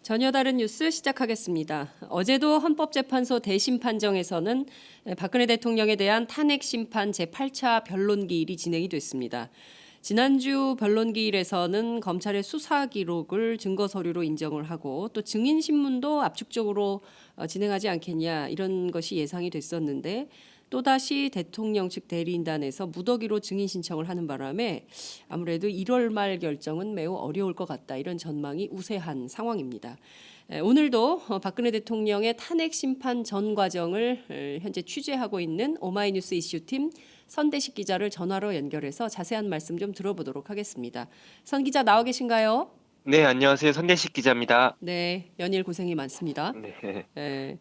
전혀 다른 뉴스 시작하겠습니다. 어제도 헌법재판소 대심판정에서는 박근혜 대통령에 대한 탄핵 심판 제8차 변론기일이 진행이 됐습니다. 지난주 변론기일에서는 검찰의 수사 기록을 증거 서류로 인정을 하고 또 증인 신문도 압축적으로 진행하지 않겠냐 이런 것이 예상이 됐었는데 또다시 대통령 측 대리인단에서 무더기로 증인 신청을 하는 바람에 아무래도 1월 말 결정은 매우 어려울 것 같다 이런 전망이 우세한 상황입니다. 오늘도 박근혜 대통령의 탄핵 심판 전 과정을 현재 취재하고 있는 오마이뉴스 이슈팀 선대식 기자를 전화로 연결해서 자세한 말씀 좀 들어보도록 하겠습니다. 선 기자 나와 계신가요? 네, 안녕하세요. 선대식 기자입니다. 네, 연일 고생이 많습니다. 네, 예,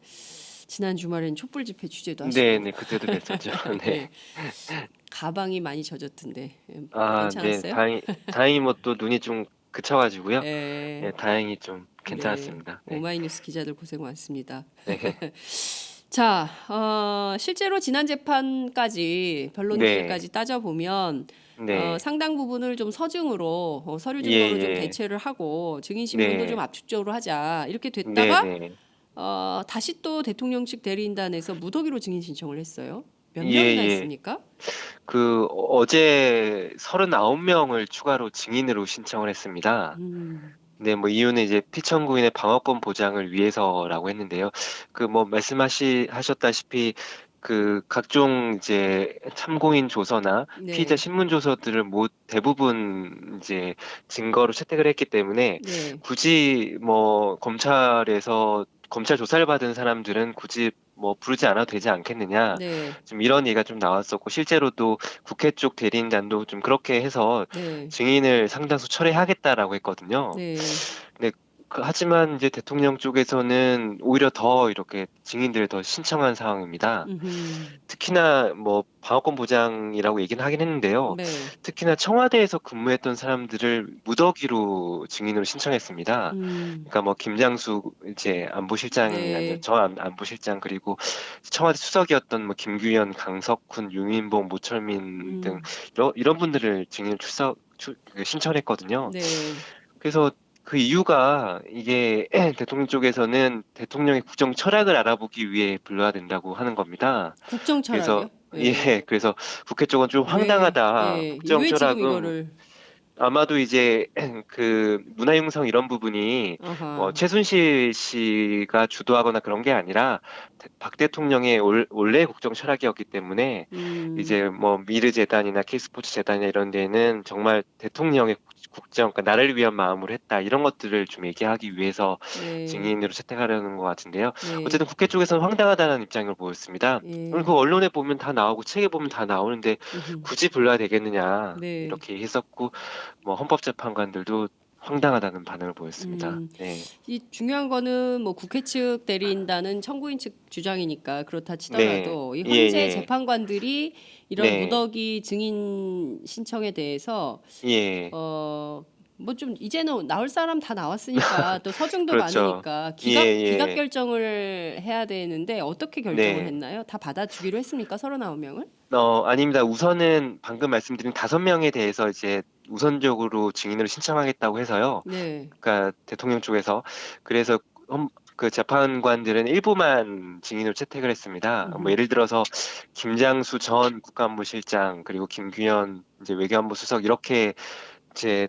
지난 주말엔 촛불 집회 취재도 네, 하시고 네, 그때도 뵀었죠. 예, 네. 가방이 많이 젖었던데 아, 네, 괜찮았어요? 다행히 뭐 또 눈이 좀 그쳐가지고요. 예, 네, 다행히 좀 네, 괜찮았습니다. 네, 오마이뉴스 기자들 고생 많습니다. 네, 자, 실제로 지난 재판까지 네, 변론기일까지 따져보면 네, 상당 부분을 좀 서증으로 서류 예, 증거로 좀 예, 대체를 하고 증인 신문도 좀 네, 압축적으로 하자 이렇게 네, 됐다가 네, 다시 또 대통령 측 대리인단에서 무더기로 증인 신청을 했어요. 몇 예, 명이나 예. 했습니까? 어제 39명을 추가로 증인으로 신청을 했습니다. 음, 네, 뭐 이유는 이제 피청구인의 방어권 보장을 위해서라고 했는데요. 뭐 하셨다시피 각종 이제 참고인 조서나 피의자 네, 신문 조서들을 대부분 이제 증거로 채택을 했기 때문에 네, 굳이 뭐 검찰 조사를 받은 사람들은 굳이 뭐 부르지 않아도 되지 않겠느냐. 네, 좀 이런 얘기가 좀 나왔었고 실제로도 국회 쪽 대리인단도 좀 그렇게 해서 네, 증인을 상당수 철회하겠다라고 했거든요. 네, 네, 하지만 이제 대통령 쪽에서는 오히려 더 이렇게 증인들을 더 신청한 상황입니다. 음, 특히나 뭐 방어권 보장이라고 얘기는 하긴 했는데요. 네, 특히나 청와대에서 근무했던 사람들을 무더기로 증인으로 신청했습니다. 음, 그러니까 뭐 김장수 이제 안보실장이나 이제 네, 안보실장 그리고 청와대 수석이었던 뭐 김규현, 강석훈, 유민봉, 모철민 등 음, 이런 분들을 증인을 신청했거든요. 네. 그래서 그 이유가 이게 대통령 쪽에서는 대통령의 국정 철학을 알아보기 위해 불러야 된다고 하는 겁니다. 국정 그래서 철학이요? 예. 예, 그래서 국회 쪽은 좀 왜, 황당하다. 예, 국정 왜 지금 철학은 이거를, 아마도 이제 문화융성 이런 부분이 뭐 아하, 최순실 씨가 주도하거나 그런 게 아니라 박 대통령의 원래 국정 철학이었기 때문에 음, 이제 뭐 미르 재단이나 K스포츠 재단이나 이런 데는 정말 대통령의 국정, 그러니까 나를 위한 마음으로 했다 이런 것들을 좀 얘기하기 위해서 네, 증인으로 채택하려는 것 같은데요. 네, 어쨌든 국회 쪽에서는 황당하다는 입장을 보였습니다. 오늘 예, 그 언론에 보면 다 나오고 책에 보면 다 나오는데 음흠, 굳이 불러야 되겠느냐 네, 이렇게 했었고 뭐 헌법재판관들도 황당하다는 반응을 보였습니다. 음, 네, 이 중요한 거는 뭐 국회 측 대리인단은 청구인 측 주장이니까 그렇다 네, 치더라도 이 예, 헌재 예, 재판관들이 이런 네, 무더기 증인 신청에 대해서 예, 어, 뭐 좀 이제는 나올 사람 다 나왔으니까 또 서증도 그렇죠. 많으니까 예, 기각 예, 결정을 해야 되는데 어떻게 결정을 네. 했나요? 다 받아주기로 했습니까? 39명을? 아닙니다. 우선은 방금 말씀드린 5명에 대해서 이제 우선적으로 증인으로 신청하겠다고 해서요. 네. 그러니까 대통령 쪽에서 그래서 그 재판관들은 일부만 증인으로 채택을 했습니다. 뭐 음흠. 예를 들어서 김장수 전 국가안보실장 그리고 김규현 이제 외교안보 수석 이렇게 이제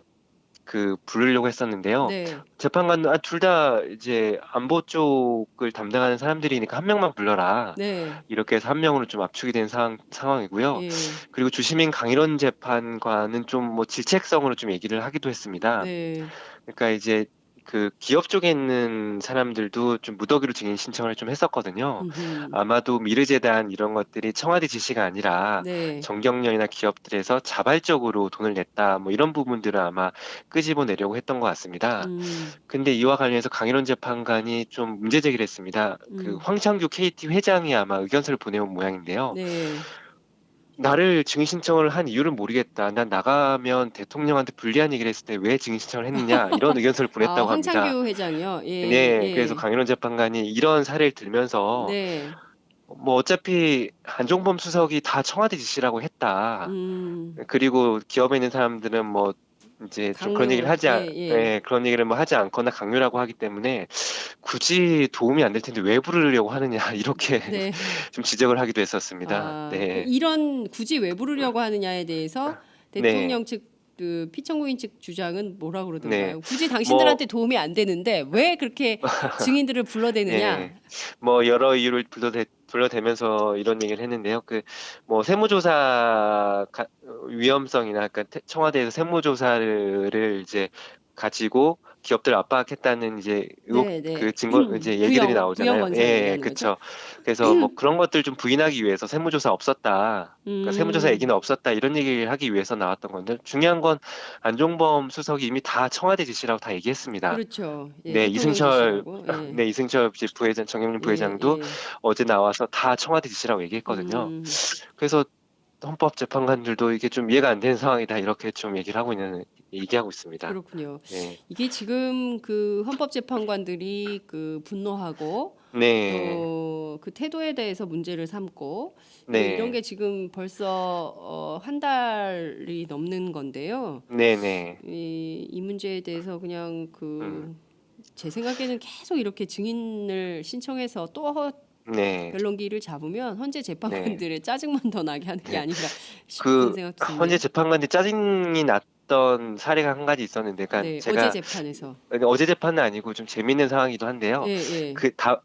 부르려고 했었는데요. 네. 재판관은 둘 다 이제 안보 쪽을 담당하는 사람들이니까 한 명만 불러라. 네. 이렇게 해서 한 명으로 좀 압축이 된 상황이고요. 예. 그리고 주시민 강일원 재판관은 좀 뭐 질책성으로 좀 얘기를 하기도 했습니다. 네. 그러니까 이제 기업 쪽에 있는 사람들도 좀 무더기로 증인 신청을 좀 했었거든요. 음흠. 아마도 미르재단 이런 것들이 청와대 지시가 아니라 네. 정경련이나 기업들에서 자발적으로 돈을 냈다. 뭐 이런 부분들을 아마 끄집어내려고 했던 것 같습니다. 음. 근데 이와 관련해서 강일원 재판관이 좀 문제 제기를 했습니다. 음. 황창규 KT 회장이 아마 의견서를 보내온 모양인데요. 네. 나를 증인 신청을 한 이유를 모르겠다. 난 나가면 대통령한테 불리한 얘기를 했을 때 왜 증인 신청을 했느냐. 이런 의견서를 아, 보냈다고 합니다. 황창규 회장이요. 예. 네, 그래서 예. 강일원 재판관이 이런 사례를 들면서 네. 뭐 어차피 안종범 수석이 다 청와대 지시라고 했다. 음. 그리고 기업에 있는 사람들은 뭐 이제 좀 그런 얘기를 강요. 예, 예. 그런 얘기를 뭐 하지 않거나 강요라고 하기 때문에 굳이 도움이 안 될 텐데 왜 부르려고 하느냐 이렇게 네. 좀 지적을 하기도 했었습니다. 아, 그 네, 이런 굳이 왜 부르려고 하느냐에 대해서 네, 대통령 측 그 피청구인 측 주장은 뭐라 네. 그러던가요? 굳이 뭐 당신들한테 도움이 안 되는데 왜 그렇게 증인들을 불러대느냐? 예, 뭐 여러 이유를 불러대면서 이런 얘기를 했는데요. 그 뭐 위험성이나 그러니까 청와대에서 세무조사를 이제 가지고 기업들 압박했다는 이제 의혹 네, 네. 그 증거 이제 얘기들이 구형 나오잖아요. 건설 예, 얘기하는 거죠? 그쵸. 그래서 뭐 그런 것들 좀 부인하기 위해서 세무조사 없었다. 그러니까 세무조사 음, 얘기는 없었다 이런 얘기를 하기 위해서 나왔던 건데 중요한 건 안종범 수석이 이미 다 청와대 지시라고 다 얘기했습니다. 그렇죠. 예, 네, 대통령 지시라고. 예, 네, 이승철 이제 정영민 예, 부회장도 예. 어제 나와서 다 청와대 지시라고 얘기했거든요. 음, 그래서 헌법재판관들도 이게 좀 이해가 안 되는 상황이다 이렇게 좀 얘기하고 있습니다. 그렇군요. 네, 이게 지금 그 헌법재판관들이 그 분노하고 네, 또 그 태도에 대해서 문제를 삼고 이런 네, 게 지금 벌써 한 달이 넘는 건데요. 네, 네, 이 문제에 대해서 그냥 음, 그 제 생각에는 계속 이렇게 증인을 신청해서 또 네, 변론기를 잡으면 헌재 네. 재판관들의 짜증만 더 나게 하는 게 아닌가 싶은 그 생각도 헌재 드네요. 재판관들 짜증이 났던 사례가 한 가지 있었는데, 그러니까 네, 어제 제가 재판에서. 어제 재판은 아니고 좀 재밌는 상황이기도 한데요. 예, 예.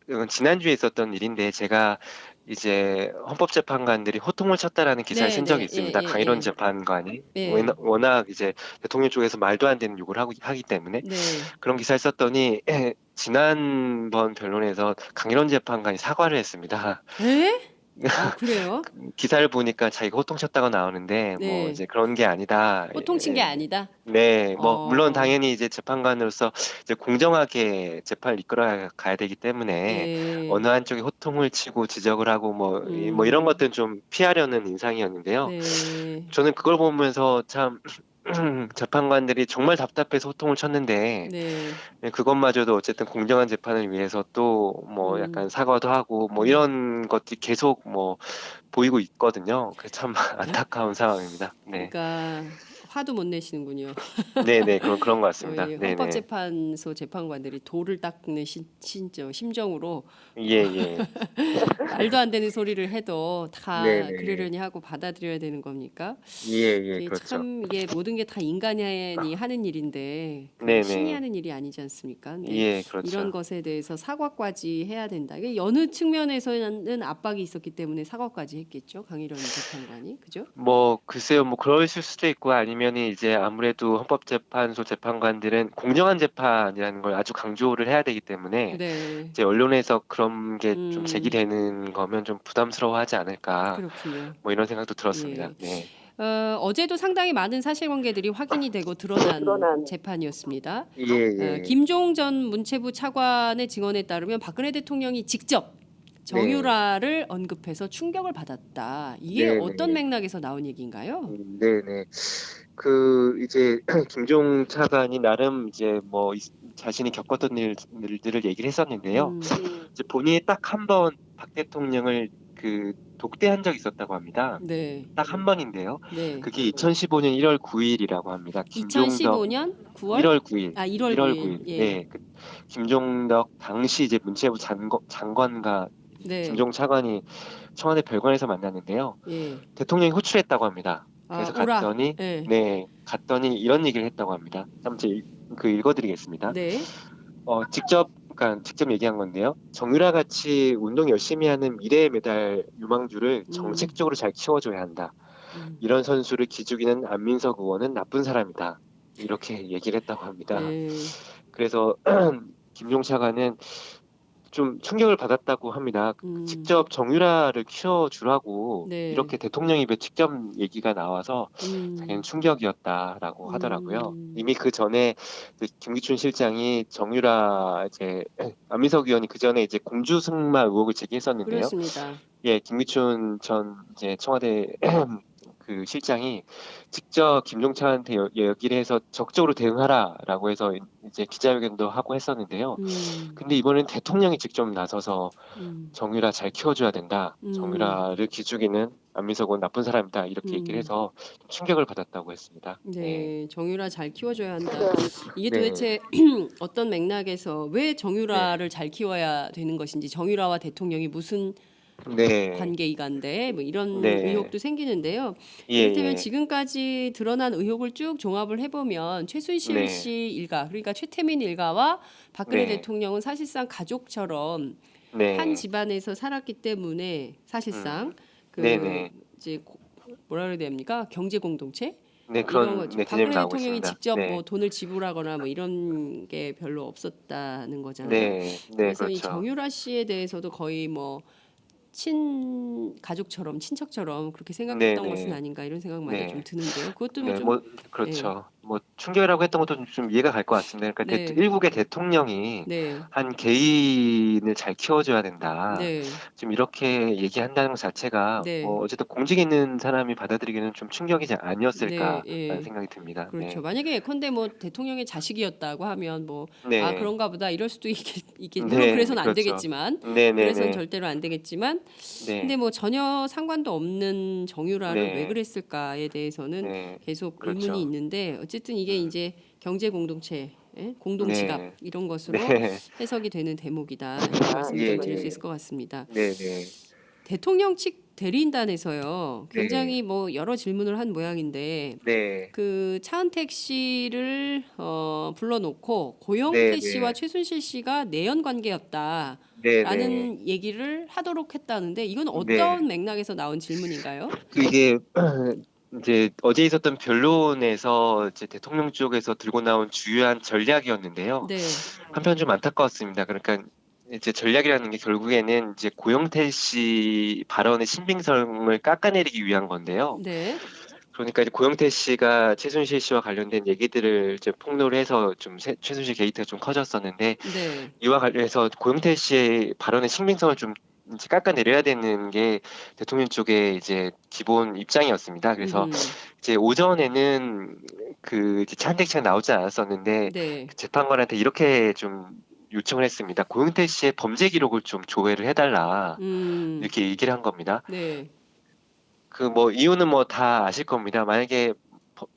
이건 지난주에 있었던 일인데 제가 이제 헌법재판관들이 호통을 쳤다라는 기사를 네, 쓴 적이 네, 예, 있습니다. 강일원 예, 재판관이 예. 예. 워낙 이제 대통령 쪽에서 말도 안 되는 욕을 하기 때문에 네. 그런 기사를 썼더니 지난번 변론에서 강일원 재판관이 사과를 했습니다. 에? 그래요? 기사를 보니까 자기가 호통쳤다고 나오는데 뭐 네. 이제 그런 게 아니다. 호통 친 게 아니다. 네, 뭐 물론 어, 당연히 이제 재판관으로서 이제 공정하게 재판을 이끌어 가야 되기 때문에 네. 어느 한쪽이 호통을 치고 지적을 하고 뭐 이런 음, 것들은 좀 피하려는 인상이었는데요. 네. 저는 그걸 보면서 참 재판관들이 정말 답답해서 호통을 쳤는데 네. 그것마저도 어쨌든 공정한 재판을 위해서 또 뭐 음, 약간 사과도 하고 뭐 이런 것들이 계속 뭐 보이고 있거든요. 그래서 참 안타까운 상황입니다. 네. 그러니까 화도 못 내시는군요. 네네, 그런 것 같습니다. 이 네네. 헌법재판소 재판관들이 돌을 닦는 심정으로 예, 예. 말도 안 되는 소리를 해도 다 네네. 그러려니 하고 받아들여야 되는 겁니까? 예, 예, 이게 그렇죠. 참 이게 모든 게 다 인간이 하는 일인데 그 신이 네네. 하는 일이 아니지 않습니까? 근데 예, 이런 그렇죠. 것에 대해서 사과까지 해야 된다. 이게 여느 측면에서는 압박이 있었기 때문에 사과까지 했겠죠. 강일원 재판관이. 그죠? 뭐, 글쎄요, 뭐, 그러실 수도 있고, 아니면 이제 아무래도 헌법재판소 재판관들은 공정한 재판이라는 걸 아주 강조를 해야 되기 때문에, 네. 이제 언론에서 그런 게 좀 음, 제기되는 거면 좀 부담스러워 하지 않을까, 그렇군요. 뭐 이런 생각도 들었습니다. 예. 네. 어제도 상당히 많은 사실관계들이 확인이 되고 드러난 재판이었습니다. 예, 예. 김종 전 문체부 차관의 증언에 따르면 박근혜 대통령이 직접 네. 정유라를 언급해서 충격을 받았다. 이게 어떤 네네. 맥락에서 나온 얘기인가요? 네네. 이제, 김종 차관이 나름 이제 뭐, 자신이 겪었던 일들을 얘기를 했었는데요. 음, 이제 본인이 딱 한 번 박 대통령을 독대한 적이 있었다고 합니다. 네, 딱 한 번인데요. 네. 그게 2015년 1월 9일이라고 합니다. 김종덕 2015년 9월? 1월 9일, 1월 1월 9일. 9일. 예, 네, 김종덕 당시 이제 문체부 장관과 네, 김종 차관이 청와대 별관에서 만났는데요. 예. 대통령이 호출했다고 합니다. 그래서 오라. 예, 갔더니 이런 얘기를 했다고 합니다. 한번 읽어드리겠습니다. 네. 그러니까 직접 얘기한 건데요. 정유라 같이 운동 열심히 하는 미래의 메달 유망주를 음, 정책적으로 잘 키워줘야 한다. 음, 이런 선수를 기죽이는 안민석 의원은 나쁜 사람이다. 이렇게 얘기를 했다고 합니다. 네, 그래서 김종 차관은 좀 충격을 받았다고 합니다. 음, 직접 정유라를 키워주라고 네, 이렇게 대통령 입에 직접 얘기가 나와서 자기는 음, 충격이었다라고 하더라고요. 음. 이미 그 전에 김기춘 실장이 정유라 안민석 의원이 그 전에 이제 공주승마 의혹을 제기했었는데요. 그렇습니다. 예, 김기춘 전 이제 청와대 그 실장이 직접 김종찬한테 얘기를 해서 적극적으로 대응하라라고 해서 이제 기자회견도 하고 했었는데요. 음, 근데 이번엔 대통령이 직접 나서서 음, 정유라 잘 키워줘야 된다. 음, 정유라를 기죽이는 안민석은 나쁜 사람이다. 이렇게 얘기를 음. 해서 좀 충격을 받았다고 했습니다. 네. 네, 정유라 잘 키워줘야 한다. 이게 네. 도대체 어떤 맥락에서 왜 네. 정유라를 잘 키워야 되는 것인지, 정유라와 대통령이 무슨 네. 관계이간데 뭐 이런 네. 의혹도 생기는데요. 예, 이를테면 예. 지금까지 드러난 의혹을 쭉 종합을 해보면 최순실 네. 씨 일가, 그러니까 최태민 일가와 박근혜 네. 대통령은 사실상 가족처럼 한 네. 집안에서 살았기 때문에 사실상 음. 그 네네. 이제 뭐라 그래야 됩니까? 경제 공동체? 네, 이런 거 그런 네, 개념이 박근혜 나오고 대통령이 있습니다. 직접 뭐 네. 돈을 지불하거나 뭐 이런 게 별로 없었다는 거잖아요. 네. 네, 그래서 이 그렇죠. 정유라 씨에 대해서도 거의 뭐 친가족처럼 친척처럼 그렇게 생각했던 것은 네네. 아닌가 이런 생각마저 좀 네. 드는데요. 그것도 뭐 네, 좀 뭐 예. 그렇죠. 뭐 충격이라고 했던 것도 좀 이해가 갈 것 같습니다. 그러니까 네. 일국의 대통령이 네. 한 개인을 잘 키워줘야 된다. 네. 지금 이렇게 얘기한다는 것 자체가 뭐 네. 어쨌든 공직에 있는 사람이 받아들이기는 좀 충격이지 네. 아니었을까라는 예. 생각이 듭니다. 그렇죠. 네. 만약에 예컨대 뭐 대통령의 자식이었다고 하면 뭐 아 네. 그런가 보다 이럴 수도 물론 네, 그래서는 안 그렇죠. 되겠지만 그래서는 네네네. 절대로 안 되겠지만 근데 네. 뭐 전혀 상관도 없는 정유라를 왜 네. 그랬을까에 대해서는 네. 계속 의문이 그렇죠. 있는데 어쨌든 이게 음. 이제 경제 공동체, 공동 지갑 네. 이런 것으로 네. 해석이 되는 대목이다 이런 말씀을 좀 예, 드릴 수 예. 있을 것 같습니다. 네네. 대통령 측 대리인단에서요 네. 굉장히 뭐 여러 질문을 한 모양인데 네. 그 차은택 씨를 불러놓고 고영태 씨와 네네. 최순실 씨가 내연 네네. 관계였다라는 얘기를 하도록 했다는데 이건 어떤 네. 맥락에서 나온 질문인가요? 이게 이제 어제 있었던 변론에서 이제 대통령 쪽에서 들고 나온 주요한 전략이었는데요. 네, 한편 좀 안타까웠습니다. 그러니까 이제 전략이라는 게 결국에는 이제 고영태 씨 발언의 신빙성을 깎아내리기 위한 건데요. 네, 그러니까 이제 고영태 씨가 최순실 씨와 관련된 얘기들을 이제 폭로를 해서 좀 최순실 게이트가 좀 커졌었는데 네, 이와 관련해서 고영태 씨의 발언의 신빙성을 좀 이제 깎아내려야 되는 게 대통령 쪽의 이제 기본 입장이었습니다. 그래서 음, 이제 오전에는 그 이제 차은택 씨가 나오지 않았었는데 네, 그 재판관한테 이렇게 좀 요청을 했습니다. 고영태 씨의 범죄 기록을 좀 조회를 해달라 음, 이렇게 얘기를 한 겁니다. 네, 그 뭐 이유는 뭐 다 아실 겁니다. 만약에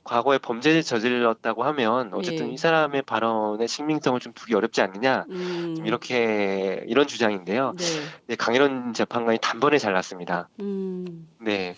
과거에 범죄를 저질렀다고 하면 어쨌든 이 예, 사람의 발언의 신빙성을 좀 두기 어렵지 않느냐 좀 음, 이렇게 이런 주장인데요. 네, 네, 강일원 재판관이 단번에 잘랐습니다. 음, 네.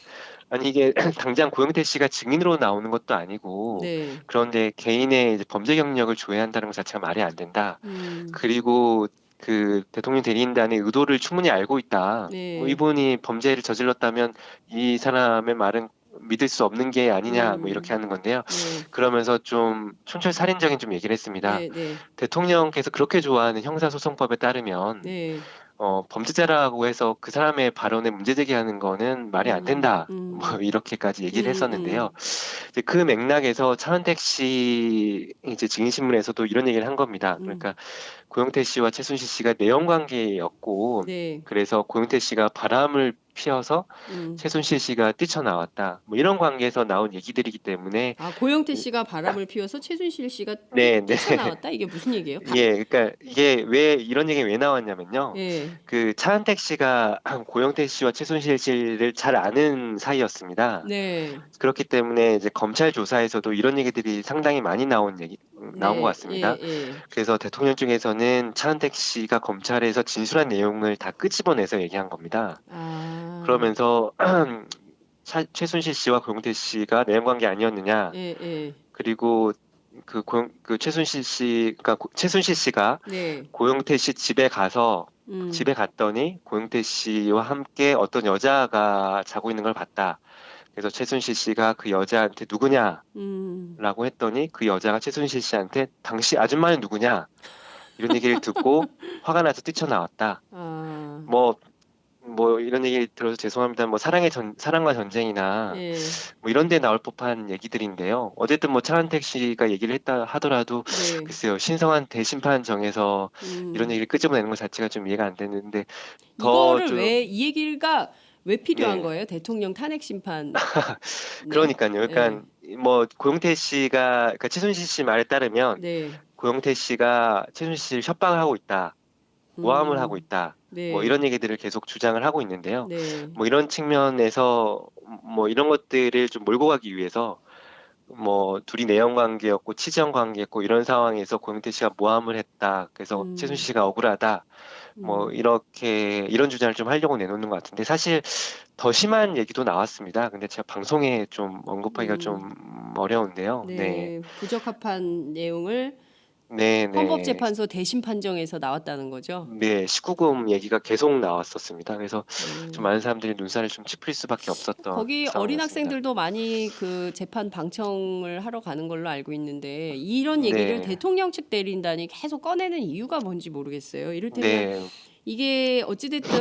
아니 이게 당장 고영태 씨가 증인으로 나오는 것도 아니고 네, 그런데 개인의 이제 범죄 경력을 조회한다는 것 자체가 말이 안 된다. 음, 그리고 그 대통령 대리인단의 의도를 충분히 알고 있다. 뭐 네, 이분이 범죄를 저질렀다면 이 사람의 말은 믿을 수 없는 게 아니냐 뭐 이렇게 하는 건데요. 네, 그러면서 좀 촌철살인적인 좀 얘기를 했습니다. 네, 네, 대통령께서 그렇게 좋아하는 형사소송법에 따르면 네, 범죄자라고 해서 그 사람의 발언에 문제 제기하는 거는 말이 안 음, 된다. 뭐 음, 이렇게까지 얘기를 음, 했었는데요. 이제 그 맥락에서 차은택 씨 이제 증인신문에서도 이런 얘기를 한 겁니다. 음, 그러니까 고영태 씨와 최순실 씨가 내연 관계였고 네, 그래서 고영태 씨가 바람을 피워서 음. 최순실 씨가 뛰쳐나왔다. 뭐 이런 관계에서 나온 얘기들이기 때문에 아, 고영태 씨가 바람을 피워서 최순실 씨가 네, 네. 뛰쳐나왔다? 이게 무슨 얘기예요? 예, 그러니까 이게 왜 이런 얘기 왜 나왔냐면요. 예. 그 차은택 씨가 고영태 씨와 최순실 씨를 잘 아는 사이였습니다. 네. 그렇기 때문에 이제 검찰 조사에서도 이런 얘기들이 상당히 많이 나온 것 네. 예, 같습니다. 예. 그래서 대통령 쪽에서는 차은택 씨가 검찰에서 진술한 내용을 다 끄집어내서 얘기한 겁니다. 아. 그러면서 최순실 씨와 고영태 씨가 내연 관계 아니었느냐. 예, 예. 그리고 그 최순실 씨가 네. 고영태 씨 집에 가서 음. 집에 갔더니 고영태 씨와 함께 어떤 여자가 자고 있는 걸 봤다. 그래서 최순실 씨가 그 여자한테 누구냐라고 음. 했더니 그 여자가 최순실 씨한테 당시 아줌마는 누구냐 이런 얘기를 듣고 화가 나서 뛰쳐나왔다. 아. 뭐 이런 얘기 들어서 죄송합니다. 뭐 사랑과 전쟁이나 예. 뭐 이런 데 나올 법한 얘기들인데요. 어쨌든 뭐 차은택 씨가 얘기를 했다 하더라도 네. 글쎄요. 신성한 대심판 정에서 이런 음. 얘기를 끄집어내는 것 자체가 좀 이해가 안 되는데 더 이거를 좀 왜 이 얘기가 왜 필요한 네. 거예요? 대통령 탄핵 심판. 네. 그러니까요. 예. 그러니까 뭐 고영태 씨가 그러니까 최순실 씨 말에 따르면 네. 고영태 씨가 최순실 씨를 협박을 하고 있다, 모함을 하고 음. 있다, 뭐 네. 이런 얘기들을 계속 주장을 하고 있는데요. 네. 뭐 이런 측면에서 뭐 이런 것들을 좀 몰고 가기 위해서 뭐 둘이 내연 관계였고 치정 관계였고 이런 상황에서 고영태 씨가 모함을 했다. 그래서 최순실 음. 씨가 억울하다. 뭐 음. 이렇게 이런 주장을 좀 하려고 내놓는 것 같은데 사실 더 심한 얘기도 나왔습니다. 근데 제가 방송에 좀 언급하기가 음. 좀 어려운데요. 네, 네. 부적합한 내용을 네, 네. 헌법재판소 대심 판정에서 나왔다는 거죠. 네, 19금 얘기가 계속 나왔었습니다. 그래서 좀 네. 많은 사람들이 눈살을 좀 찌푸릴 수밖에 없었던 거기 어린 상황이었습니다. 학생들도 많이 그 재판 방청을 하러 가는 걸로 알고 있는데 이런 얘기를 네, 대통령 측 대리인단이 계속 꺼내는 이유가 뭔지 모르겠어요. 이를테면 네, 이게 어찌됐든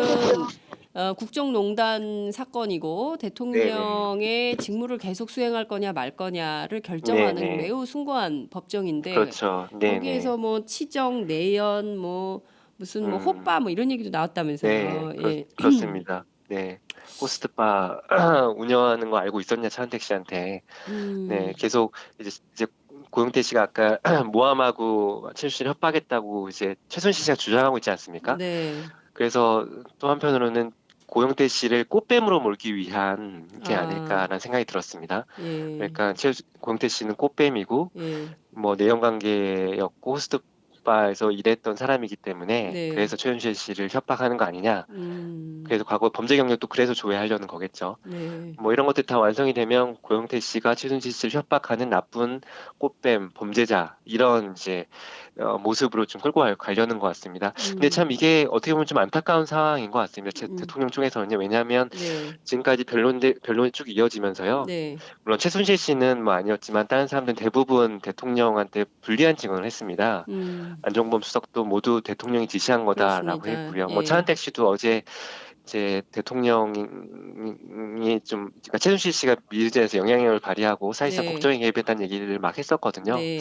국정농단 사건이고 네, 네, 대통령의 직무를 계속 수행할 거냐 말 거냐를 네, 결정하는 네. 매우 숭고한 법정인데 그렇죠. 네, 네. 거기에서 뭐 치정, 내연, 뭐 무슨 뭐 음, 호빠 뭐 이런 얘기도 네, 나왔다면서요. 예. 그렇습니다. 네. 호스트바 운영하는 거 알고 있었냐, 차은택 씨한테. 네, 음, 계속 이제 고영태 씨가 아까 모함하고 최순실을 협박했다고 이제 최순실 씨가 주장하고 있지 않습니까? 네. 그래서 또 한편으로는 고영태 씨를 꽃뱀으로 몰기 위한 게 아, 아닐까라는 생각이 들었습니다. 예, 그러니까 고영태 씨는 꽃뱀이고 예, 뭐 내연 관계였고 호스트바에서 일했던 사람이기 때문에 네, 그래서 최순실 씨를 협박하는 거 아니냐. 음, 그래서 과거 범죄 경력도 그래서 조회하려는 거겠죠. 네, 뭐 이런 것들 다 완성이 되면 고영태 씨가 최순실 씨를 협박하는 나쁜 꽃뱀 범죄자 이런 이제 모습으로 좀 끌고 가려는 것 같습니다. 근데 음, 참 이게 어떻게 보면 좀 안타까운 상황인 것 같습니다. 음, 대통령 쪽에서는요. 왜냐하면 네, 지금까지 변론이 쭉 이어지면서요. 네, 물론 최순실 씨는 뭐 아니었지만 다른 사람들은 대부분 대통령한테 불리한 증언을 했습니다. 안종범 수석도 모두 대통령이 지시한 거다라고 그렇습니다. 했고요. 뭐 예, 차은택 씨도 어제 이제 대통령이 좀 그러니까 최순실 씨가 미르재에서 영향력을 발휘하고 사실상 네, 국정에 개입했다는 얘기를 막 했었거든요. 네,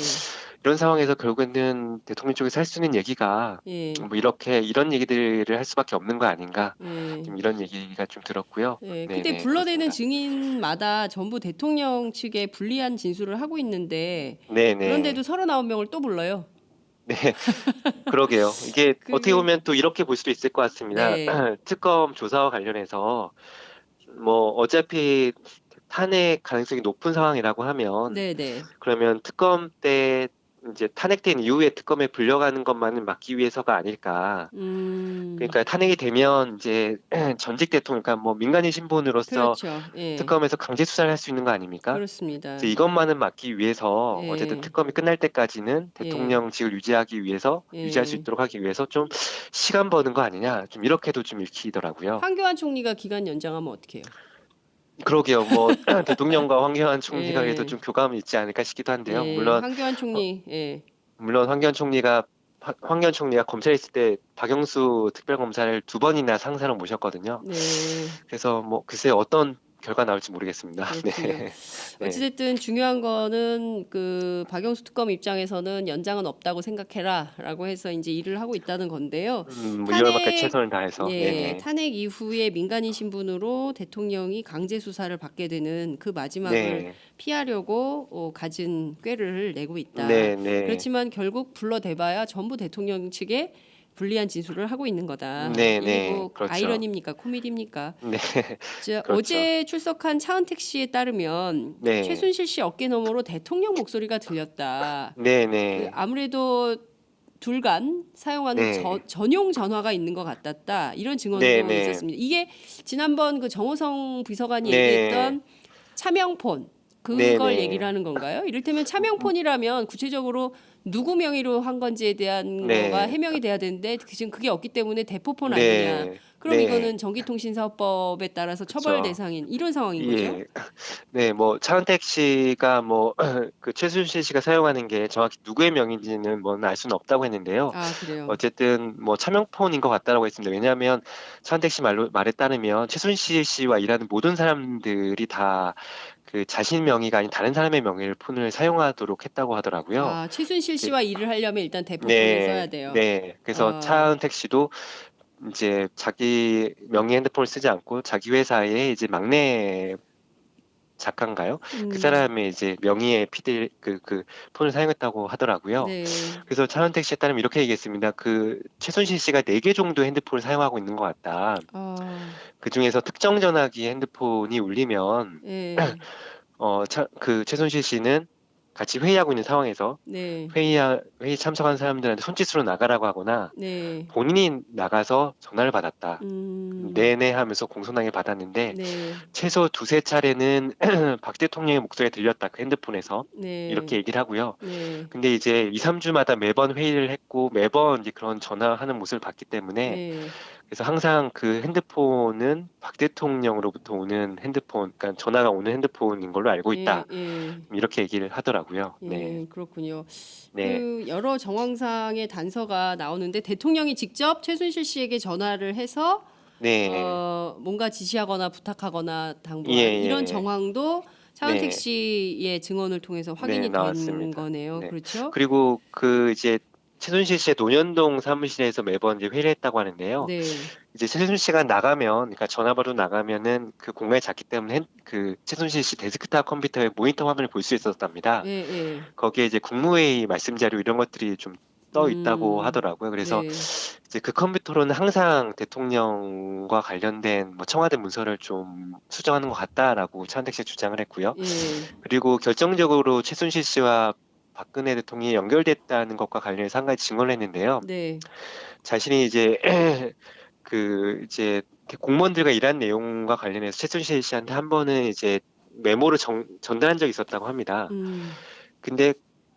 이런 상황에서 결국에는 대통령 쪽에서 할 수 있는 얘기가 예, 뭐 이렇게 이런 얘기들을 할 수밖에 없는 거 아닌가 예. 좀 이런 얘기가 좀 들었고요. 예, 근데 네네 불러대는 그렇습니다. 증인마다 전부 대통령 측에 불리한 진술을 하고 있는데 네네 그런데도 39명을 또 불러요. 네 그러게요. 이게 어떻게 그게 보면 또 이렇게 볼 수도 있을 것 같습니다. 네, 특검 조사와 관련해서 뭐 어차피 탄핵 가능성이 높은 상황이라고 하면 네, 네. 그러면 특검 때 이제 탄핵된 이후에 특검에 불려가는 것만을 막기 위해서가 아닐까. 음, 그러니까 탄핵이 되면 이제 전직 대통령, 그러니까 뭐 민간인 신분으로서 그렇죠. 예, 특검에서 강제 수사를 할 수 있는 거 아닙니까? 그렇습니다. 이제 이것만은 막기 위해서 어쨌든 예, 특검이 끝날 때까지는 예, 대통령직을 유지하기 위해서 유지할 수 예. 있도록 하기 위해서 좀 시간 버는 거 아니냐. 좀 이렇게도 좀 읽히더라고요. 황교안 총리가 기간 연장하면 어떡해요? 그러게요. 뭐 대통령과 황교안 총리가 그래도 예, 좀 교감이 있지 않을까 싶기도 한데요. 예, 황교안 총리, 예, 물론 황교안 총리가 검찰에 있을 때 박영수 특별검사를 두 번이나 상사로 모셨거든요. 네. 그래서 뭐 글쎄 어떤 결과 나올지 모르겠습니다. 그렇군요. 네. 네. 어찌됐든 중요한 거는 그 박영수 특검 입장에서는 연장은 없다고 생각해라라고 해서 이제 일을 하고 있다는 건데요. 뭐 2월밖에 탄핵 최선을 다해서. 예, 네네. 탄핵 이후에 민간인 신분으로 대통령이 강제 수사를 받게 되는 그 마지막을 네. 피하려고 가진 꾀를 내고 있다. 네네. 그렇지만 결국 불러대봐야 전부 대통령 측에 불리한 진술을 하고 있는 거다. 이게 네네. 뭐 그렇죠. 아이러니입니까? 코미디입니까? 네. 그렇죠. 어제 출석한 차은택 씨에 따르면 네. 최순실 씨 어깨 너머로 대통령 목소리가 들렸다. 그 네네. 아무래도 둘간 사용하는 네. 전용 전화가 있는 것 같았다. 이런 증언도 네네. 있었습니다. 이게 지난번 그 정호성 비서관이 네. 얘기했던 차명폰 그걸 얘기를 네네. 하는 건가요? 이를테면 차명폰이라면 구체적으로 누구 명의로 한 건지에 대한 거가 네. 해명이 돼야 되는데 지금 그게 없기 때문에 대포폰 아니냐. 네. 그럼 네. 이거는 전기통신사업법에 따라서 처벌 그렇죠. 대상인 이런 상황인 거죠. 예. 네, 뭐 차은택 씨가 뭐 그 최순실 씨가 사용하는 게 정확히 누구의 명인지는 뭐 알 수는 없다고 했는데요. 아, 그래요. 어쨌든 뭐 차명폰인 것 같다라고 했습니다. 왜냐하면 차은택 씨 말에 따르면 최순실 씨와 일하는 모든 사람들이 다 그 자신 명의가 아닌 다른 사람의 명의를 폰을 사용하도록 했다고 하더라고요. 아, 최순실 그- 씨와 일을 하려면 일단 대포폰을 써야 네, 돼요. 네. 그래서 아, 차은택 씨도 이제 자기 명의 핸드폰을 쓰지 않고 자기 회사의 이제 막내 작가인가요? 그 음, 사람의 이제 명의의 그 폰을 사용했다고 하더라고요. 네. 그래서 차은택 씨에 따르면 이렇게 얘기했습니다. 그 최순실 씨가 4개 정도 핸드폰을 사용하고 있는 것 같다. 아, 그중에서 특정 전화기 핸드폰이 울리면 예, 그 최순실 씨는 같이 회의하고 있는 상황에서 네, 회의 참석한 사람들한테 손짓으로 나가라고 하거나 네, 본인이 나가서 전화를 받았다. 음, 네네 하면서 공손하게 받았는데 네, 최소 두세 차례는 박 대통령의 목소리가 들렸다. 그 핸드폰에서. 이렇게 네, 얘기를 하고요. 네, 근데 이제 2, 3주마다 매번 회의를 했고 매번 이제 그런 전화하는 모습을 봤기 때문에 네, 그래서 항상 그 핸드폰은 박 대통령으로부터 오는 핸드폰, 그러니까 전화가 오는 핸드폰인 걸로 알고 예, 있다. 예. 이렇게 얘기를 하더라고요. 네. 예, 그렇군요. 네. 그 여러 정황상의 단서가 나오는데 대통령이 직접 최순실 씨에게 전화를 해서 네. 뭔가 지시하거나 부탁하거나 예, 당부한 이런 예. 정황도 차은택 네. 씨의 증언을 통해서 네, 확인이 된 나왔습니다. 거네요. 네. 그렇죠? 그리고 그 이제 최순실 씨의 논현동 사무실에서 매번 이제 회의를 했다고 하는데요. 네. 이제 최순실 씨가 나가면, 그러니까 전화번호 나가면은 그 공간이 작기 때문에 그 최순실 씨 데스크탑 컴퓨터에 모니터 화면을 볼 수 예, 있었답니다. 예. 거기에 이제 국무회의 말씀 자료 이런 것들이 좀 떠 있다고 하더라고요. 그래서 네. 이제 그 컴퓨터로는 항상 대통령과 관련된 뭐 청와대 문서를 좀 수정하는 것 같다라고 차은택 씨가 주장을 했고요. 예. 그리고 결정적으로 최순실 씨와 박근혜 대통령이 연결됐다는 것과 관련해서 한 가지 증언을 했는데요. 네. 자신이 이제 이제 공무원들과 일한 내용과 관련해서 최순실 씨한테 한 번은 이제 메모를 전달한 적이 있었다고 합니다. 음. 근데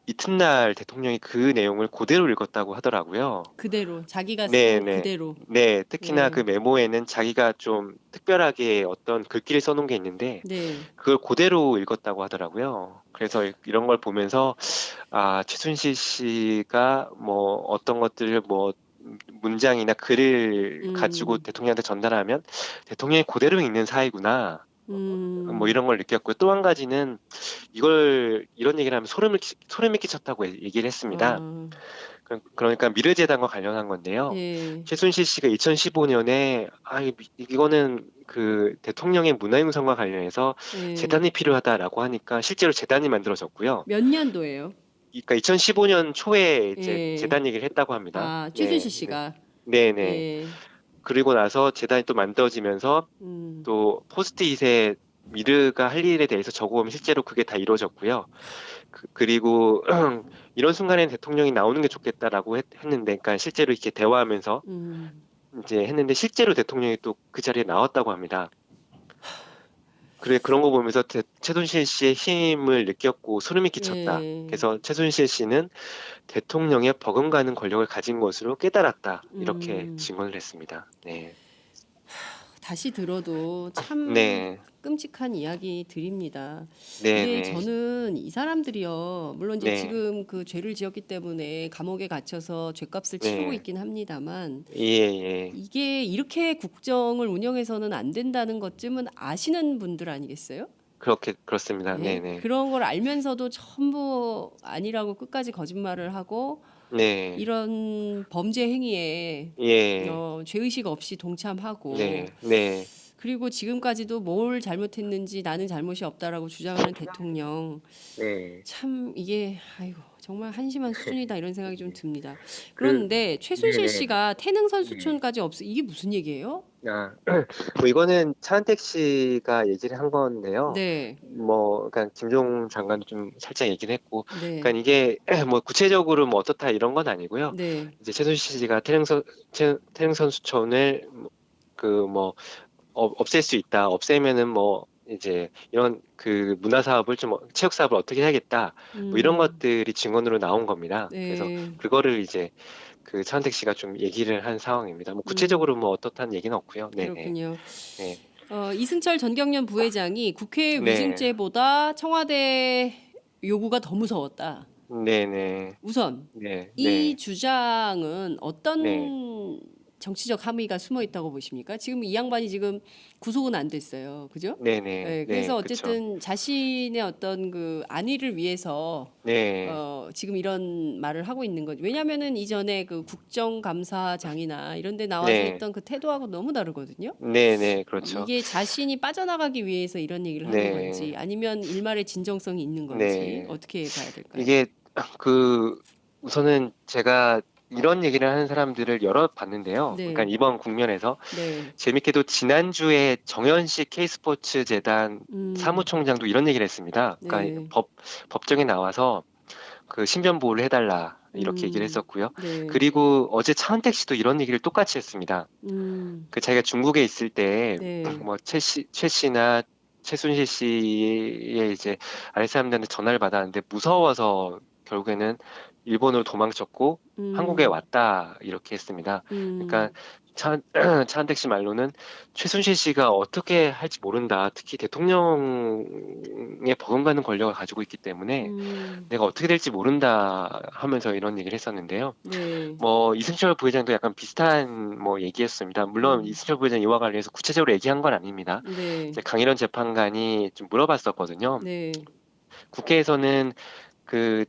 이튿날 대통령이 그 내용을 그대로 읽었다고 하더라고요. 그대로 자기가 네, 쓴 네. 그대로. 네, 특히나 그 예. 메모에는 자기가 좀 특별하게 어떤 글귀를 써놓은 게 있는데 네. 그걸 그대로 읽었다고 하더라고요. 그래서 이런 걸 보면서 아, 최순실 씨가 뭐 어떤 것들을 뭐 문장이나 글을 가지고 음. 대통령한테 전달하면 대통령이 그대로 읽는 사이구나. 뭐 음. 이런 걸 느꼈고요. 또 한 가지는 이런 얘기를 하면 소름이 끼쳤다고 얘기를 했습니다. 아. 그러니까 미르재단과 관련한 건데요. 예. 최순실 씨가 2015년에 이거는 그 대통령의 문화유산과 관련해서 예. 재단이 필요하다라고 하니까 실제로 재단이 만들어졌고요. 몇 년도예요? 그러니까 2015년 초에 이제 예. 재단 얘기를 했다고 합니다. 아, 최순실 네, 네, 씨가. 네, 네. 예. 그리고 나서 재단이 또 만들어지면서 음. 또 포스트잇에 미르가 할 일에 대해서 적어보면 실제로 그게 다 이루어졌고요. 그리고 이런 순간에 대통령이 나오는 게 좋겠다라고 했는데, 그러니까 실제로 이렇게 대화하면서 음. 이제 했는데 실제로 대통령이 또 그 자리에 나왔다고 합니다. 그런 거 보면서 최순실 씨의 힘을 느꼈고 소름이 끼쳤다. 예. 그래서 최순실 씨는 대통령의 버금가는 권력을 가진 것으로 깨달았다. 이렇게 음. 증언을 했습니다. 네. 다시 들어도 참 네. 끔찍한 이야기 드립니다. 네, 근데 네. 저는 이 사람들이요, 물론 이제 네. 지금 그 죄를 지었기 때문에 감옥에 갇혀서 죄값을 치르고 네. 있긴 합니다만, 예, 예. 이게 이렇게 국정을 운영해서는 안 된다는 것쯤은 아시는 분들 아니겠어요? 그렇습니다. 네, 예? 네. 그런 걸 알면서도 전부 아니라고 끝까지 거짓말을 하고 네. 이런 범죄 행위에 예. 죄의식 없이 동참하고 네. 네. 그리고 지금까지도 뭘 잘못했는지 나는 잘못이 없다라고 주장하는 대통령 네. 참 이게 아이고 정말 한심한 수준이다 이런 생각이 좀 듭니다. 그, 그런데 최순실 네네. 씨가 태능선 네. 수촌까지 없어 이게 무슨 얘기예요? 아, 뭐 이거는 차은택 씨가 얘기를 한 건데요. 네, 그러니까 김종 장관도 좀 살짝 얘기를 했고, 네, 그러니까 이게 뭐 구체적으로 뭐 어떻다 이런 건 아니고요. 네, 이제 최순실 씨가 태릉선 수촌을 뭐 없앨 수 있다. 없애면은 뭐 이제 이런 그 문화 사업을 좀 체육 사업을 어떻게 해야겠다. 뭐 이런 음, 것들이 증언으로 나온 겁니다. 그래서 네, 그거를 이제 그 차은택 씨가 좀 얘기를 한 상황입니다. 뭐 구체적으로 뭐 어떻다는 얘기는 없고요. 네네. 그렇군요. 네. 이승철 전경련 부회장이 국회 네. 위증죄보다 청와대 요구가 더 무서웠다. 네네. 우선 네. 이 네. 주장은 네. 어떤 정치적 함의가 숨어 있다고 보십니까? 지금 이 양반이 지금 구속은 안 됐어요. 그죠? 네네. 네, 네, 그래서 그쵸. 어쨌든 자신의 어떤 그 안위를 위해서 네, 지금 이런 말을 하고 있는 거죠. 왜냐하면은 이전에 그 국정감사장이나 이런 데 나와서 네, 했던 그 태도하고 너무 다르거든요. 네네, 그렇죠. 이게 자신이 빠져나가기 위해서 이런 얘기를 하는 건지 네, 아니면 일말의 진정성이 있는 건지 네. 어떻게 봐야 될까요? 이게 그 우선은 제가 이런 얘기를 하는 사람들을 여러 봤는데요. 그러니까 네, 이번 국면에서 네, 재밌게도 지난주에 정현식 K스포츠 재단 음, 사무총장도 이런 얘기를 했습니다. 그러니까 네, 법정에 나와서 그 신변 보호를 해달라 이렇게 얘기를 음, 했었고요. 네, 그리고 어제 차은택 씨도 이런 얘기를 똑같이 했습니다. 음, 그 자기가 중국에 있을 때 네, 뭐 최 씨나 최순실 씨의 이제 아랫 사람들한테 전화를 받았는데 무서워서 결국에는 일본으로 도망쳤고 한국에 음, 왔다 이렇게 했습니다. 그러니까 음, 차한택 씨 말로는 최순실 씨가 어떻게 할지 모른다. 특히 대통령의 버금가는 권력을 가지고 있기 때문에 음, 내가 어떻게 될지 모른다 하면서 이런 얘기를 했었는데요. 네, 뭐 이승철 부회장도 약간 비슷한 뭐 얘기했습니다. 물론 음, 이승철 부회장 이와 관련해서 구체적으로 얘기한 건 아닙니다. 네, 이제 강일원 재판관이 좀 물어봤었거든요. 네, 국회에서는 그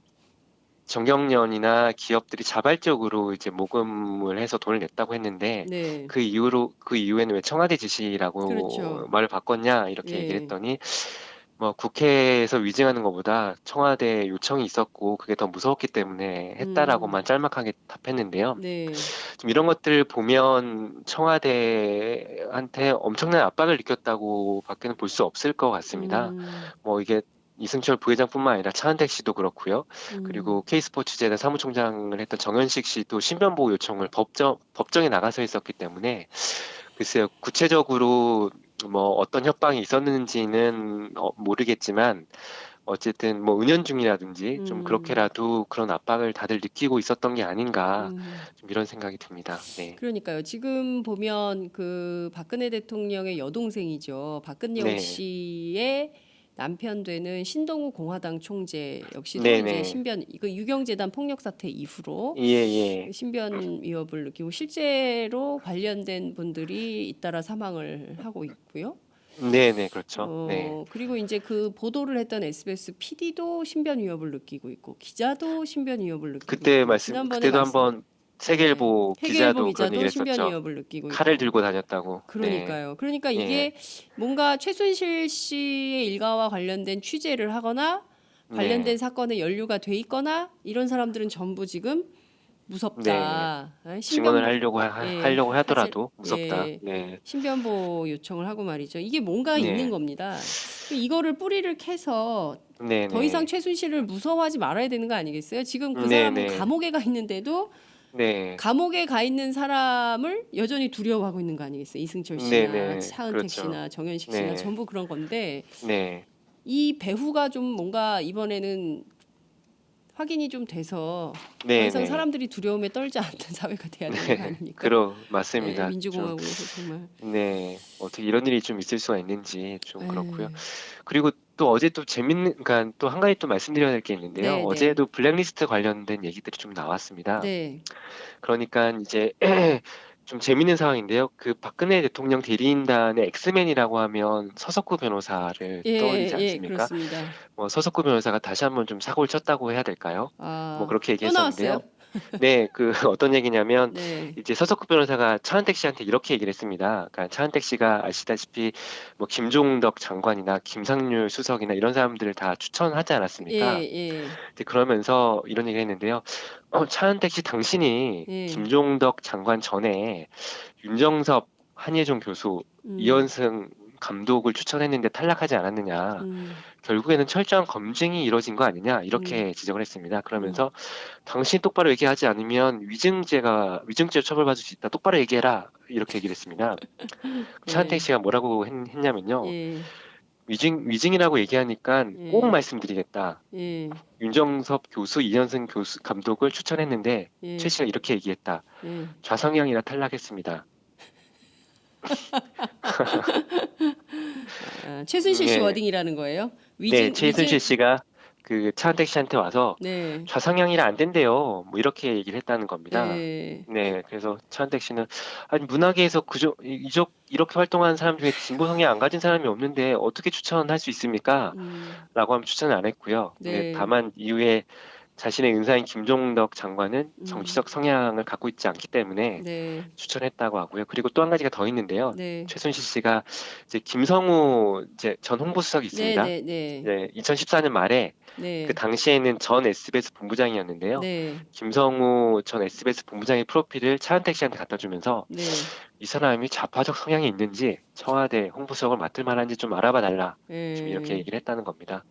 정경련이나 기업들이 자발적으로 이제 모금을 해서 돈을 냈다고 했는데 네, 그 이후에는 왜 청와대 지시라고 그렇죠. 말을 바꿨냐 이렇게 얘기를 예, 했더니 뭐 국회에서 위증하는 것보다 청와대 요청이 있었고 그게 더 무서웠기 때문에 음, 했다라고만 짤막하게 답했는데요. 네, 좀 이런 것들 보면 청와대한테 엄청난 압박을 느꼈다고 밖에는 볼 수 없을 것 같습니다. 음, 뭐 이게 이승철 부회장뿐만 아니라 차은택 씨도 그렇고요. 음, 그리고 K스포츠재단 사무총장을 했던 정현식 씨도 신변보호 요청을 법정에 나가서 했었기 때문에 글쎄요, 구체적으로 뭐 어떤 협박이 있었는지는 모르겠지만 어쨌든 뭐 은연중이라든지 좀 음, 그렇게라도 그런 압박을 다들 느끼고 있었던 게 아닌가 음. 좀 이런 생각이 듭니다. 네. 그러니까요. 지금 보면 그 박근혜 대통령의 여동생이죠. 박근영 네. 씨의 남편 되는 신동우 공화당 총재 역시도 이제 네네. 신변 이거 유경재단 폭력 사태 이후로 예, 예. 신변 위협을 느끼고 실제로 관련된 분들이 잇따라 사망을 하고 있고요. 네네, 그렇죠. 네. 그리고 이제 그 보도를 했던 SBS PD도 신변 위협을 느끼고 있고 기자도 신변 위협을 느끼고 있고 지난번에 그때도 말씀 한번 예, 세계일보 세계일보 기자도 그런 기자도 얘기를 신변 했었죠. 위협을 느끼고 칼을 있고 들고 다녔다고. 네. 그러니까요. 그러니까 예. 이게 뭔가 최순실 씨의 일가와 관련된 취재를 하거나 관련된 네. 사건에 연루가 돼 있거나 이런 사람들은 전부 지금 네. 무섭다. 증언을 신변보 예, 하려고 하질 하더라도 무섭다. 예. 네. 신변보 요청을 하고 말이죠. 이게 뭔가 있는 네. 겁니다. 이거를 뿌리를 캐서 더 이상 네네. 최순실을 무서워하지 말아야 되는 거 아니겠어요? 지금 그 사람은 네네. 감옥에 가 있는데도 네. 감옥에 가 있는 사람을 여전히 두려워하고 있는 거 아니겠어요? 이승철 씨나 네네. 차은택 그렇죠. 씨나 정현식 씨나 네. 전부 그런 건데 네. 이 배후가 좀 뭔가 이번에는 확인이 좀 돼서 더 이상 네네. 사람들이 두려움에 떨지 않는 사회가 돼야 되는 거 네. 아닙니까? 예, 맞습니다. 좀, 민주공화국에서 정말. 네. 어떻게 이런 일이 좀 있을 수가 있는지 좀 그렇고요. 예, 그리고 또 어제 또 그러니까 또 한 가지 또 말씀드려야 될 게 있는데요. 네, 네, 어제도 블랙리스트 관련된 얘기들이 좀 나왔습니다. 네, 그러니까 이제 좀 재밌는 상황인데요. 그 박근혜 대통령 대리인단의 엑스맨이라고 하면 서석구 변호사를 예, 떠올리지 예, 않습니까? 그렇습니다. 뭐 서석구 변호사가 다시 한번 좀 사고를 쳤다고 해야 될까요? 뭐 아, 그렇게 또 나왔어요? 얘기했었는데요. 네, 그 어떤 얘기냐면 네, 이제 서석구 변호사가 차은택 씨한테 이렇게 얘기를 했습니다. 그러니까 차은택 씨가 아시다시피 뭐 김종덕 장관이나 김상률 수석이나 이런 사람들을 다 추천하지 예, 않았습니까? 예, 이제 그러면서 이런 얘기를 했는데요. 차은택 씨 당신이 예, 김종덕 장관 전에 윤정섭 한예종 교수, 음, 이현승 감독을 추천했는데 탈락하지 않았느냐. 음, 결국에는 철저한 검증이 이뤄진 거 아니냐. 음, 이렇게 지적을 했습니다. 음, 그러면서 당신 똑바로 얘기하지 않으면 위증죄로 처벌받을 수 있다. 똑바로 얘기해라. 이렇게 얘기를 했습니다. 차은택 예, 씨가 뭐라고 했냐면요. 예, 위증이라고 얘기하니까 꼭 예, 말씀드리겠다. 예, 윤정섭 교수, 이현승 교수 감독을 추천했는데 최 예, 씨가 이렇게 얘기했다. 예. 좌성향이라 탈락했습니다. 최순실 씨 네, 워딩이라는 거예요? 네, 위증, 최순실 씨가 그 차은택 씨한테 와서 네. 좌상향이라 안 된대요. 뭐 이렇게 얘기를 했다는 겁니다. 네. 네, 그래서 차은택 씨는 아니 문화계에서 이렇게 활동하는 사람 중에 진보 성향 안 가진 사람이 없는데 어떻게 추천할 수 있습니까? 라고 하면 추천을 안 했고요. 근데 네. 다만 이후에 자신의 은사인 김종덕 장관은 음. 정치적 성향을 갖고 있지 않기 때문에 네. 추천했다고 하고요. 그리고 또 한 가지가 더 있는데요. 네. 최순실 씨가 이제 김성우 이제 전 홍보수석이 네, 있습니다. 네, 네. 네, 2014년 말에 그 네. 당시에는 전 SBS 본부장이었는데요. 네. 김성우 전 SBS 본부장의 프로필을 차은택 씨한테 갖다 주면서 네. 이 사람이 좌파적 성향이 있는지 청와대 홍보수석을 맡을 만한지 좀 알아봐 달라. 지금 이렇게 예. 얘기를 했다는 겁니다.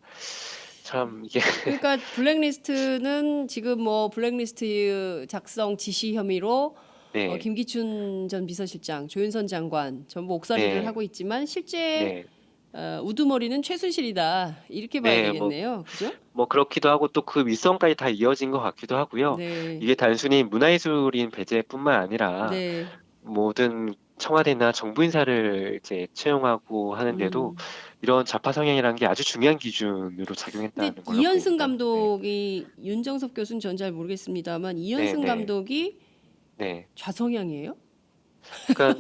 참 이게 그러니까 블랙리스트는 지금 뭐 블랙리스트 작성 지시 혐의로 네, 김기춘 전 비서실장, 조윤선 장관 전부 옥살이를 네, 하고 있지만 실제 네, 우두머리는 최순실이다. 이렇게 봐야 네, 되겠네요. 그죠? 뭐 그렇기도 하고 또 그 윗선까지 다 이어진 것 같기도 하고요. 네. 이게 단순히 문화예술인 배제뿐만 아니라 네. 모든 청와대나 정부 인사를 이제 채용하고 하는데도 음. 이런 좌파 성향이라는 게 아주 중요한 기준으로 근데 작용했다는 걸로 이현승 보입니다. 네, 감독이 윤정섭 교수는 전 잘 모르겠습니다만 네, 이현승 네, 감독이 네. 좌성향이에요? 그러니까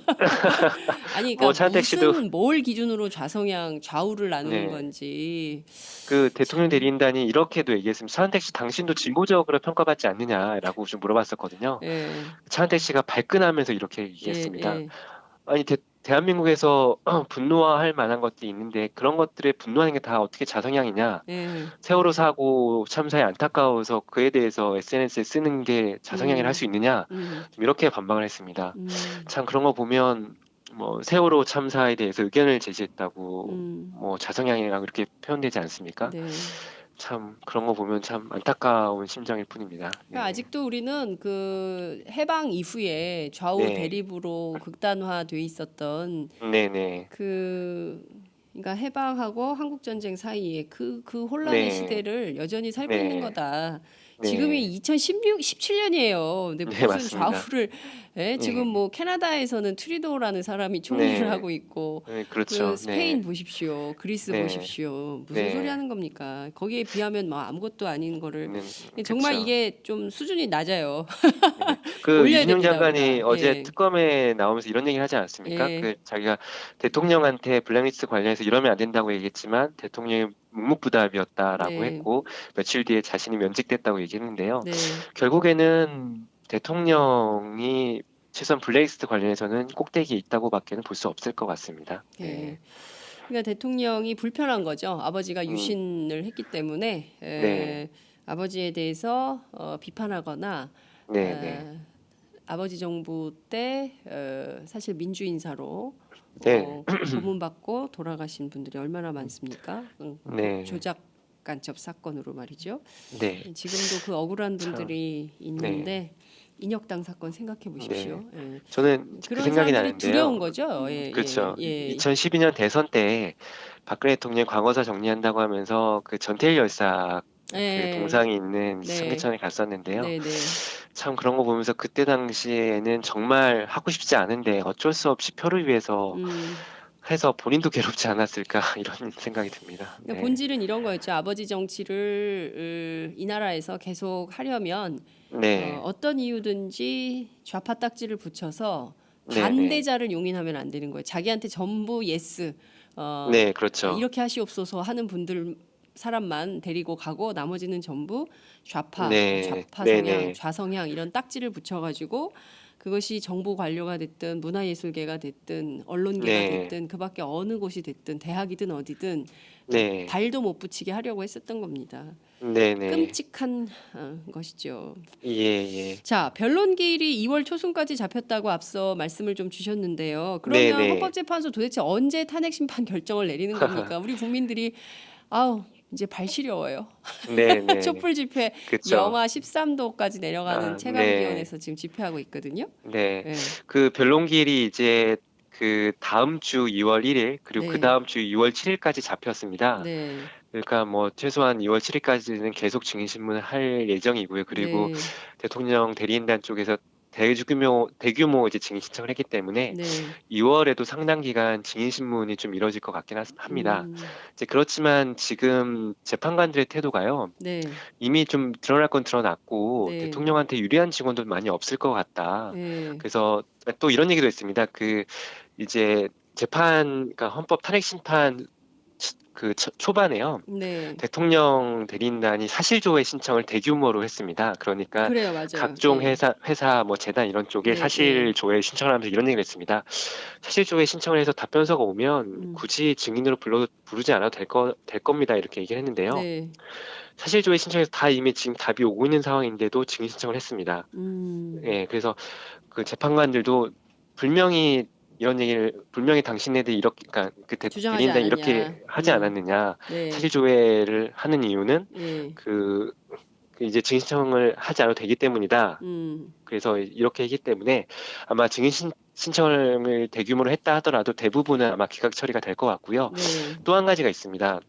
아니, 뭐 그러니까 차은택 씨도 무슨 뭘 기준으로 좌우를 나누는 네. 건지 그 대통령 참. 대리인단이 이렇게도 얘기했습니다. 차은택 씨 당신도 진보적으로 평가받지 않느냐라고 좀 물어봤었거든요. 예, 차은택 씨가 발끈하면서 이렇게 예, 얘기했습니다. 예, 아니 대한민국에서 분노할 만한 것들이 있는데 그런 것들에 분노하는 게 다 어떻게 자성향이냐? 예, 세월호 사고 참사에 안타까워서 그에 대해서 SNS에 쓰는 게 자성향이라 할 수 음, 있느냐? 음, 좀 이렇게 반박을 했습니다. 음, 참 그런 거 보면 뭐 세월호 참사에 대해서 의견을 제시했다고 음, 뭐 자성향이라고 이렇게 표현되지 않습니까? 네. 참 그런 거 보면 참 안타까운 심정일 뿐입니다. 그러니까 네, 아직도 우리는 그 해방 이후에 좌우 네, 대립으로 극단화돼 있었던 네, 네, 그 그러니까 해방하고 한국 전쟁 사이에 그 혼란의 네, 시대를 여전히 살고 있는 네, 거다. 지금이 네, 17년이에요. 근데 네, 무슨 맞습니다. 좌우를 지금 네, 뭐 캐나다에서는 트리도라는 사람이 총리를 네, 하고 있고 네, 그 그렇죠. 스페인 네, 보십시오. 그리스 네, 보십시오. 무슨 소리 네, 하는 겁니까? 거기에 비하면 뭐 아무것도 아닌 거를 정말 그렇죠. 이게 좀 수준이 낮아요. 네. 그 올려야 이준용 됩니다, 장관이 우리가. 어제 예. 특검에 나오면서 이런 얘기를 하지 않았습니까? 예. 그 자기가 대통령한테 블랙리스트 관련해서 이러면 안 된다고 얘기했지만 대통령이 묵묵부답이었다라고 네. 했고 며칠 뒤에 자신이 면직됐다고 얘기했는데요. 네. 결국에는 대통령이 최소한 블랙리스트 관련해서는 꼭대기에 있다고밖에는 볼 수 없을 것 같습니다. 예. 네. 그러니까 대통령이 불편한 거죠. 아버지가 음, 유신을 했기 때문에 네, 아버지에 대해서 비판하거나 네, 네, 에, 아버지 정부 때 사실 민주 인사로 네, 고문받고 돌아가신 분들이 얼마나 많습니까? 네, 조작 간첩 사건으로 말이죠. 네, 지금도 그 억울한 참, 분들이 네, 있는데 인혁당 사건 생각해 네. 보십시오. 예. 저는 그 그런 생각이 사람들이 두려운 나는데요. 거죠. 예, 예, 그렇죠. 예, 2012년 대선 때 박근혜 대통령이 과거사 정리한다고 하면서 그 전태일 열사 그 예, 동상이 있는 네, 상계천에 갔었는데요. 네, 네, 참 그런 거 보면서 그때 당시에는 정말 하고 싶지 않은데 어쩔 수 없이 표를 위해서 음. 해서 본인도 괴롭지 않았을까 이런 생각이 듭니다. 그러니까 네. 본질은 이런 거였죠. 아버지 정치를 이 나라에서 계속 하려면 네. 어떤 이유든지 좌파 딱지를 붙여서 네, 네. 반대자를 용인하면 안 되는 거예요. 자기한테 전부 예스 네, 그렇죠. 이렇게 하시옵소서 하는 분들 사람만 데리고 가고 나머지는 전부 좌파, 네. 좌파 네, 성향, 네. 좌성향 이런 딱지를 붙여가지고 그것이 정부 관료가 됐든 문화예술계가 됐든 언론계가 네. 됐든 그밖에 어느 곳이 됐든 대학이든 어디든 네. 발도 못 붙이게 하려고 했었던 겁니다. 네, 네. 끔찍한 것이죠. 예, 예. 자, 변론기일이 2월 초순까지 잡혔다고 앞서 말씀을 좀 주셨는데요. 네, 그러면 네. 헌법재판소 도대체 언제 탄핵 심판 결정을 내리는 겁니까? 우리 국민들이 아우 이제 발 시려워요. 네, 네. 촛불 집회 그쵸. 영하 13도까지 내려가는 아, 체감 네. 기온에서 지금 집회하고 있거든요. 네. 네, 그 변론기일이 이제 그 다음 주 2월 1일 그리고 그 네, 다음 주 2월 7일까지 잡혔습니다. 네, 그러니까 뭐 최소한 2월 7일까지는 계속 증인신문을 할 예정이고요. 그리고 네, 대통령 대리인단 쪽에서 대규모 이제 증인 신청을 했기 때문에 네. 2월에도 상당 기간 증인 신문이 좀 이뤄질 것 같긴 합니다. 이제 그렇지만 지금 재판관들의 태도가요. 네. 이미 좀 드러날 건 드러났고 네. 대통령한테 유리한 증언도 많이 없을 것 같다. 네. 그래서 또 이런 얘기도 있습니다. 이제 그러니까 헌법 탄핵 심판 초반에요. 네. 대통령 대리인단이 사실조회 신청을 대규모로 했습니다. 그러니까 그래요, 맞아요. 각종 네. 회사 뭐 재단 이런 쪽에 네, 사실조회 신청을 하면서 이런 얘기를 했습니다. 사실조회 신청을 해서 답변서가 오면 음. 굳이 증인으로 부르지 않아도 될 겁니다. 이렇게 얘기를 했는데요. 네. 사실조회 신청에서 다 이미 지금 답이 오고 있는 상황인데도 증인 신청을 했습니다. 예, 그래서 그 재판관들도 분명히 당신네들이 이렇게, 그러니까 주장하지 대리인단이 이렇게 않았냐. 하지 않았느냐. 네. 사실조회를 하는 이유는 예. 이제 증인 신청을 하지 않아도 되기 때문이다. 그래서 이렇게 했기 때문에 아마 증인 신청을 대규모로 했다 하더라도 대부분은 아마 기각 처리가 될 것 같고요. 네. 또 한 가지가 있습니다.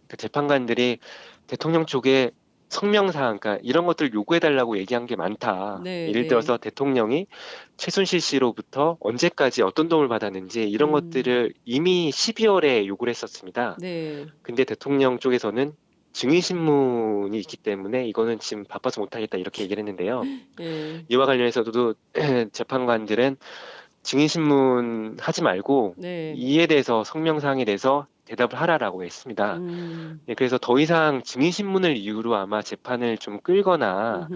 그 재판관들이 대통령 쪽에 성명사항, 그러니까 이런 것들을 요구해달라고 얘기한 게 많다. 네, 예를 네. 들어서 대통령이 최순실 씨로부터 언제까지 어떤 도움을 받았는지 이런 것들을 이미 12월에 요구를 했었습니다. 네. 근데 대통령 쪽에서는 증인신문이 있기 때문에 이거는 지금 바빠서 못하겠다 이렇게 얘기를 했는데요. 예. 이와 관련해서도 재판관들은 증인신문 하지 말고 네. 이에 대해서 성명사항에 대해서 대답을 하라라고 했습니다. 네, 그래서 더 이상 증인신문을 이유로 아마 재판을 좀 끌거나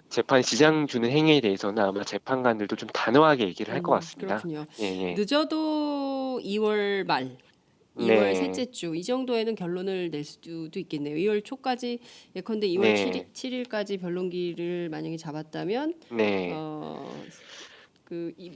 재판에 지장 주는 행위에 대해서는 아마 재판관들도 좀 단호하게 얘기를 할 것 같습니다. 그렇군요. 예. 늦어도 2월 말, 2월 네. 셋째 주 이 정도에는 결론을 낼 수도 있겠네요. 2월 초까지 예컨대 2월 네. 7일까지 변론기일을 만약에 잡았다면 네. 뭐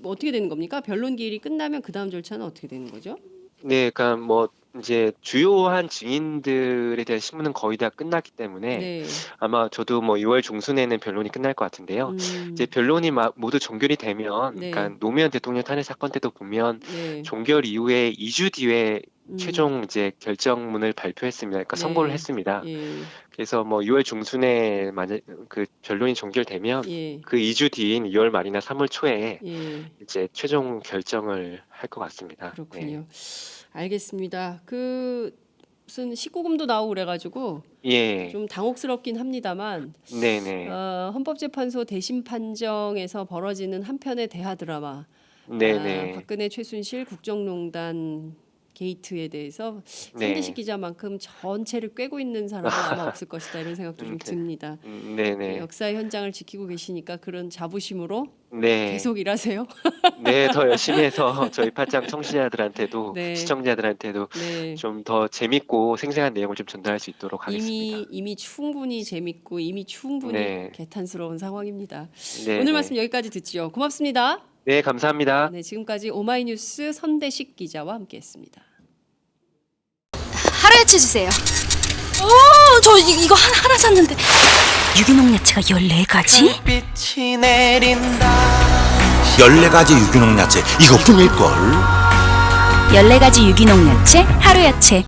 어떻게 되는 겁니까? 변론 기일이 끝나면 그 다음 절차는 어떻게 되는 거죠? 네, 그러니까 뭐 이제 주요한 증인들에 대한 신문은 거의 다 끝났기 때문에 네. 아마 저도 뭐 6월 중순에는 변론이 끝날 것 같은데요. 이제 변론이 모두 종결이 되면, 네. 그러니까 노무현 대통령 탄핵 사건 때도 보면 네. 종결 이후에 2주 뒤에 최종 이제 결정문을 발표했습니다. 그러니까 선고를 네. 했습니다. 예. 그래서 뭐 6월 중순에 만약 그 변론이 종결되면 예. 그 2주 뒤인 2월 말이나 3월 초에 예. 이제 최종 결정을 할 것 같습니다. 그렇군요. 알겠습니다. 무슨 19금도 나오고 그래가지고 예. 좀 당혹스럽긴 합니다만 네네. 헌법재판소 대심 판정에서 벌어지는 한편의 대하 드라마. 네네. 박근혜 최순실 국정농단 게이트에 대해서 네. 손대식 기자만큼 전체를 꿰고 있는 사람은 아마 없을 것이다 이런 생각도 좀 듭니다. 네네. 역사의 현장을 지키고 계시니까 그런 자부심으로 네. 계속 일하세요. 네, 더 열심히 해서 저희 팔짱 청취자들한테도 네. 시청자들한테도 네. 좀 더 재밌고 생생한 내용을 좀 전달할 수 있도록 하겠습니다. 이미 충분히 재밌고 이미 충분히 네. 개탄스러운 상황입니다. 네, 오늘 네. 말씀 여기까지 듣죠. 고맙습니다. 네, 감사합니다. 네, 지금까지 오마이뉴스 선대식 기자와 함께했습니다. 하루야채 주세요. 저 이거 하나 샀는데 유기농 야채가 14가지? 빛이 내린다. 14가지 유기농 야채 이거 뿐일걸. 14가지 유기농 야채 하루야채